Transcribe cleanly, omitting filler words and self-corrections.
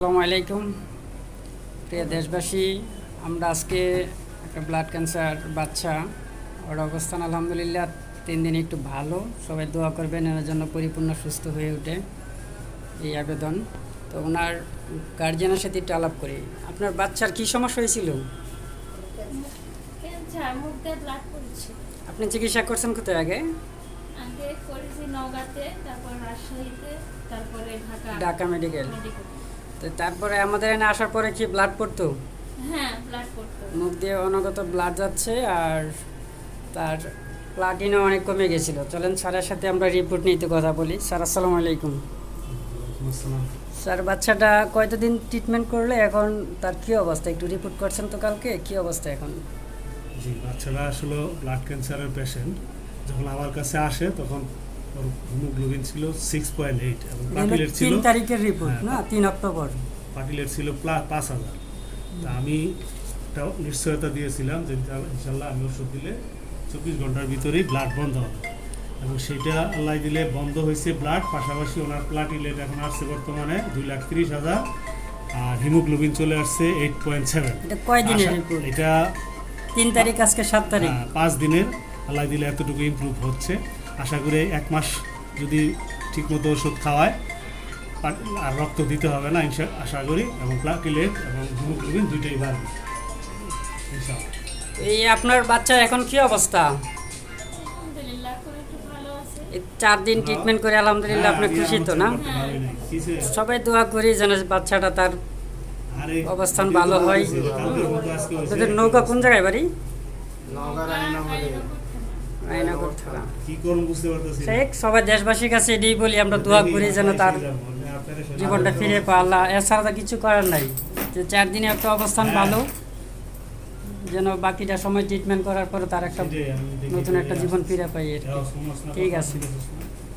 আসসালামু আলাইকুম প্রিয় দেশবাসী। আমরা আজকে একটা ব্লাড ক্যান্সার বাচ্চা, ওর অবস্থান আলহামদুলিল্লাহ 3 দিন একটু ভালো। সবাই দোয়া করবেন এর জন্য পরিপূর্ণ সুস্থ হয়ে ওঠে, এই আবেদন। তো ওনার গার্জিয়ানের সাথে একটু আলাপ করি। আপনার বাচ্চার কি সমস্যা হয়েছিল? ক্যান্সার, মুখ দিয়ে ব্লাড পড়ছে। আপনি চিকিৎসা করছেন কোথায় আগে? আগে করেছি নওগাঁতে, তারপর রাজশাহীতে, তারপরে ঢাকা মেডিকেল। মেডিকেল। তো তারপরে আমাদের এখানে আসার পরে কি ব্লাড পড়তো? হ্যাঁ, ব্লাড পড়তো। মুখ দিয়ে অনগত ব্লাড যাচ্ছে, আর তার প্লাটিনও অনেক কমে গেছিলো। চলেন স্যারের সাথে আমরা রিপোর্ট নিতে কথা বলি। স্যার আসসালামু আলাইকুম। স্যার, বাচ্চাটা কয়দিন ট্রিটমেন্ট করলে এখন তার কী অবস্থা? একটু রিপোর্ট করছেন তো কালকে, কী অবস্থা এখন? জি, বাচ্চারা আসলে ব্লাড ক্যান্সারের পেশেন্ট। যখন আমার কাছে আসে তখন ওর হিমোগ্লোবিন ছিল 6.8 এবং পাটিলেট ছিল 3 তারিখের রিপোর্ট, হ্যাঁ, না 3 অক্টোবর। পাটিলেট ছিল 5,000। তা আমি একটা নিশ্চয়তা দিয়েছিলাম যে ইনশাল্লাহ আমি ওষুধ দিলে 24 ঘন্টার ভিতরেই ব্লাড বন্ধ হবে, এবং সেটা আল্লাহ দিলে বন্ধ হয়েছে ব্লাড। পাশাপাশি ওনার প্লাটিলেট এখন আসছে বর্তমানে 2,30,000, আর হিমোগ্লোবিন চলে আসছে 8.7। এটা কয়দিনের রিপোর্ট? এটা 3 তারিখ, আজকে 7 তারিখ। 5 দিনের। আল্লাহ দিলে এতটুকু ইমপ্রুভ হচ্ছে। আশা করি 1 মাস যদি ঠিকমতো ওষুধ খাওয়ায় আর রক্ত দিতে হবে না আশা করি, এবং প্লাটিলেট এবং হিমোগ্লোবিন দুইটাই বাড়বে ইনশাআল্লাহ। এই আপনার বাচ্চা এখন কি অবস্থা? আলহামদুলিল্লাহ, এখন একটু ভালো আছে। এই 4 দিন ট্রিটমেন্ট করে আলহামদুলিল্লাহ আপনি খুশি তো, না? সবাই দোয়া করি যেন বাচ্চাটা তার অবস্থান ভালো হয়। আপনাদের নৌকা কোন জায়গায় বাড়ি? রায়নগর থানা। কি করুন বুঝতে পারতেছি না। শেখ, সবাই দেশবাসীর কাছে এটাই বলি, আমরা দোয়া করি যেন তার জীবনটা ফিরে পায় আল্লাহ। এছাড়া তো কিছু করার নাই। যে 4 দিনে একটা অবস্থান ভালো, যেন বাকিটা সময় ট্রিটমেন্ট করার পরে তার একটা নতুন একটা জীবন ফিরে পাই। ঠিক আছে।